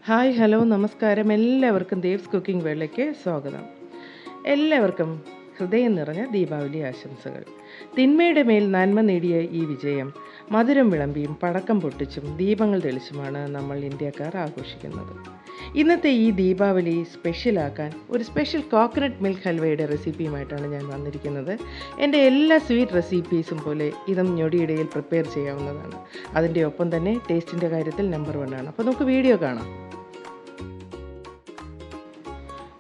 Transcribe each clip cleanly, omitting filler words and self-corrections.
Hi hello നമസ്കാരം. എല്ലാവർക്കും Dev's cooking വേളയ്ക്ക് സ്വാഗതം. എല്ലാവർക്കും ഹൃദയം നിറഞ്ഞ ദീപാവലി ആശംസകൾ. തിന്മയുടെ മേൽ നന്മ നേടിയ ഈ വിജയം മധുരം വിളമ്പിയും പടക്കം പൊട്ടിച്ചും ദീപങ്ങൾ തെളിച്ചുമാണ് നമ്മൾ ഇന്ത്യക്കാർ ആഘോഷിക്കുന്നത്. ഇന്നത്തെ ഈ ദീപാവലി സ്പെഷ്യലാക്കാൻ ഒരു സ്പെഷ്യൽ കോക്കനട്ട് മിൽക്ക് ഹൽവയുടെ റെസിപ്പിയുമായിട്ടാണ് ഞാൻ വന്നിരിക്കുന്നത്. എൻ്റെ എല്ലാ സ്വീറ്റ് റെസിപ്പീസും പോലെ ഇതും ഞൊടിയിടയിൽ പ്രിപ്പയർ ചെയ്യാവുന്നതാണ്. അതിൻ്റെ ഒപ്പം തന്നെ ടേസ്റ്റിൻ്റെ കാര്യത്തിൽ നമ്പർ 1 ആണ്. അപ്പോൾ നമുക്ക് വീഡിയോ കാണാം.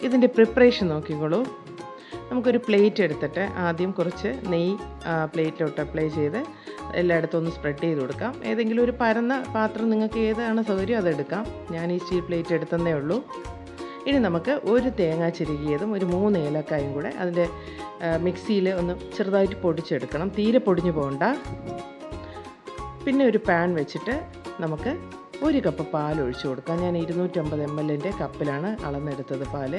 ഇതിൻ്റെ പ്രിപ്പറേഷൻ നോക്കിക്കോളൂ. നമുക്കൊരു പ്ലേറ്റ് എടുത്തിട്ട് ആദ്യം കുറച്ച് നെയ്യ് പ്ലേറ്റിലോട്ട് അപ്ലൈ ചെയ്ത് എല്ലായിടത്തും ഒന്ന് സ്പ്രെഡ് ചെയ്ത് കൊടുക്കാം. ഏതെങ്കിലും ഒരു പരന്ന പാത്രം നിങ്ങൾക്ക് ഏതാണ് സൗകര്യം അതെടുക്കാം. ഞാൻ ഈ സ്റ്റീൽ പ്ലേറ്റ് എടുത്തതേ ഉള്ളൂ. ഇനി നമുക്ക് ഒരു തേങ്ങ ചിരുകിയതും ഒരു 3 ഏലക്കായും കൂടെ അതിൻ്റെ മിക്സിയിൽ ഒന്ന് ചെറുതായിട്ട് പൊടിച്ചെടുക്കണം. തീരെ പൊടിഞ്ഞു പോകണ്ട. പിന്നെ ഒരു പാൻ വെച്ചിട്ട് നമുക്ക് 1 കപ്പ് പാൽ ഒഴിച്ചു കൊടുക്കാം. ഞാൻ 250 ml കപ്പിലാണ് അളന്നെടുത്തത് പാൽ.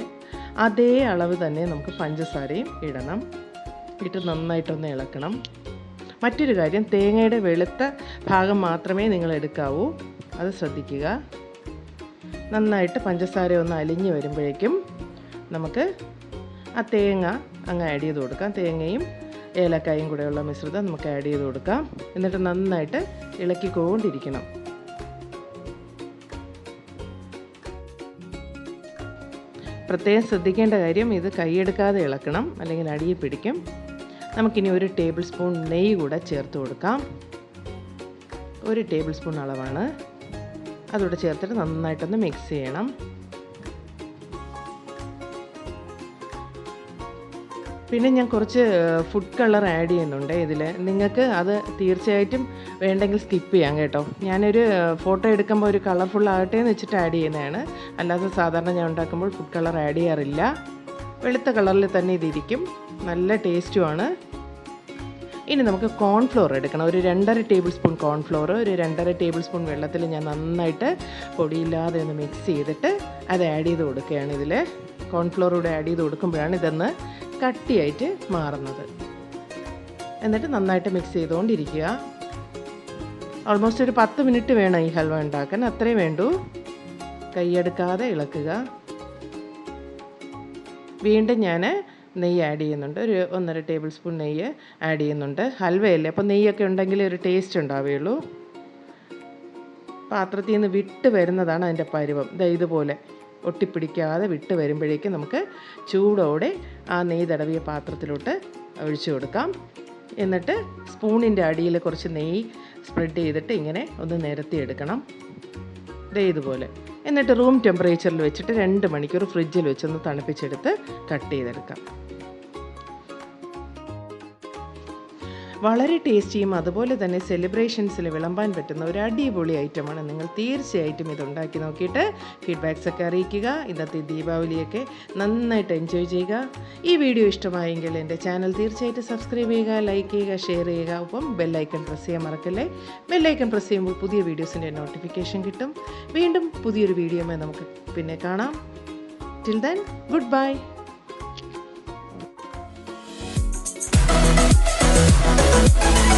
അതേ അളവ് തന്നെ നമുക്ക് പഞ്ചസാരയും ഇടണം. ഇട്ട് നന്നായിട്ടൊന്ന് ഇളക്കണം. മറ്റൊരു കാര്യം, തേങ്ങയുടെ വെളുത്ത ഭാഗം മാത്രമേ നിങ്ങൾ എടുക്കാവൂ, അത് ശ്രദ്ധിക്കുക. നന്നായിട്ട് പഞ്ചസാര ഒന്ന് അലിഞ്ഞ് വരുമ്പോഴേക്കും നമുക്ക് ആ തേങ്ങ അങ്ങ് ആഡ് ചെയ്ത് കൊടുക്കാം. തേങ്ങയും ഏലക്കായും കൂടെയുള്ള മിശ്രിതം നമുക്ക് ആഡ് ചെയ്ത് കൊടുക്കാം. എന്നിട്ട് നന്നായിട്ട് ഇളക്കിക്കൊണ്ടിരിക്കണം. പ്രത്യേകം ശ്രദ്ധിക്കേണ്ട കാര്യം, ഇത് കൈയെടുക്കാതെ ഇളക്കണം, അല്ലെങ്കിൽ അടിയിൽ പിടിക്കും. നമുക്കിനി 1 ടേബിൾ സ്പൂൺ നെയ്യ് കൂടെ ചേർത്ത് കൊടുക്കാം. 1 ടേബിൾ സ്പൂൺ അളവാണ്. അതുകൂടെ ചേർത്തിട്ട് നന്നായിട്ടൊന്ന് മിക്സ് ചെയ്യണം. പിന്നെ ഞാൻ കുറച്ച് ഫുഡ് കളർ ആഡ് ചെയ്യുന്നുണ്ട് ഇതിൽ. നിങ്ങൾക്ക് അത് തീർച്ചയായിട്ടും വേണ്ടെങ്കിൽ സ്കിപ്പ് ചെയ്യാം കേട്ടോ. ഞാനൊരു ഫോട്ടോ എടുക്കുമ്പോൾ ഒരു കളർഫുൾ ആകട്ടെ എന്ന് വെച്ചിട്ട് ആഡ് ചെയ്യുന്നതാണ്. അല്ലാതെ സാധാരണ ഞാൻ ഉണ്ടാക്കുമ്പോൾ ഫുഡ് കളർ ആഡ് ചെയ്യാറില്ല. വെളുത്ത കളറിൽ തന്നെ ഇതിരിക്കും. നല്ല ടേസ്റ്റുമാണ്. ഇനി നമുക്ക് കോൺഫ്ലോർ എടുക്കണം. ഒരു 2.5 ടേബിൾ സ്പൂൺ കോൺഫ്ലോർ ഒരു 2.5 ടേബിൾ സ്പൂൺ വെള്ളത്തിൽ ഞാൻ നന്നായിട്ട് പൊടിയില്ലാതെ ഒന്ന് മിക്സ് ചെയ്തിട്ട് അത് ആഡ് ചെയ്ത് കൊടുക്കുകയാണ് ഇതിൽ. കോൺഫ്ലോർ കൂടെ ആഡ് ചെയ്ത് കൊടുക്കുമ്പോഴാണ് ഇതൊന്ന് കട്ടിയായിട്ട് മാറുന്നത്. എന്നിട്ട് നന്നായിട്ട് മിക്സ് ചെയ്തുകൊണ്ടിരിക്കുക. ഓൾമോസ്റ്റ് ഒരു 10 മിനിറ്റ് വേണം ഈ ഹൽവ ഉണ്ടാക്കാൻ. അത്രയും വേണ്ടൂ. കൈയെടുക്കാതെ ഇളക്കുക. വീണ്ടും ഞാൻ നെയ്യ് ആഡ് ചെയ്യുന്നുണ്ട്. ഒരു 1.5 ടേബിൾ സ്പൂൺ നെയ്യ് ആഡ് ചെയ്യുന്നുണ്ട്. ഹൽവയല്ലേ, അപ്പോൾ നെയ്യൊക്കെ ഉണ്ടെങ്കിൽ ഒരു ടേസ്റ്റ് ഉണ്ടാവുകയുള്ളൂ. പാത്രത്തിൽ നിന്ന് വിട്ട് വരുന്നതാണ് അതിൻ്റെ പരുവം. ഇതുപോലെ ഒട്ടിപ്പിടിക്കാതെ വിട്ട് വരുമ്പോഴേക്കും നമുക്ക് ചൂടോടെ ആ നെയ്യ് തടവിയ പാത്രത്തിലോട്ട് ഒഴിച്ചു കൊടുക്കാം. എന്നിട്ട് സ്പൂണിൻ്റെ അടിയിൽ കുറച്ച് നെയ്യ് സ്പ്രെഡ് ചെയ്തിട്ട് ഇങ്ങനെ ഒന്ന് നിരത്തി എടുക്കണം. ഇതുപോലെ. എന്നിട്ട് റൂം ടെമ്പറേച്ചറിൽ വെച്ചിട്ട് 2 മണിക്കൂർ ഫ്രിഡ്ജിൽ വെച്ചൊന്ന് തണുപ്പിച്ചെടുത്ത് കട്ട് ചെയ്തെടുക്കാം. വളരെ ടേസ്റ്റിയും അതുപോലെ തന്നെ സെലിബ്രേഷൻസിൽ വിളമ്പാൻ പറ്റുന്ന ഒരു അടിപൊളി ഐറ്റമാണ്. നിങ്ങൾ തീർച്ചയായിട്ടും ഇത് ഉണ്ടാക്കി നോക്കിയിട്ട് ഫീഡ്ബാക്സൊക്കെ അറിയിക്കുക. ഇന്നത്തെ ദീപാവലിയൊക്കെ നന്നായിട്ട് എൻജോയ് ചെയ്യുക. ഈ വീഡിയോ ഇഷ്ടമായെങ്കിൽ എൻ്റെ ചാനൽ തീർച്ചയായിട്ടും സബ്സ്ക്രൈബ് ചെയ്യുക, ലൈക്ക് ചെയ്യുക, ഷെയർ ചെയ്യുക. ഒപ്പം ബെല്ലൈക്കൺ പ്രസ് ചെയ്യാൻ മറക്കല്ലേ. ബെല്ലൈക്കൺ പ്രസ് ചെയ്യുമ്പോൾ പുതിയ വീഡിയോസിൻ്റെ നോട്ടിഫിക്കേഷൻ കിട്ടും. വീണ്ടും പുതിയൊരു വീഡിയോയുമായി നമുക്ക് പിന്നെ കാണാം. Till then, good bye. We'll be right back.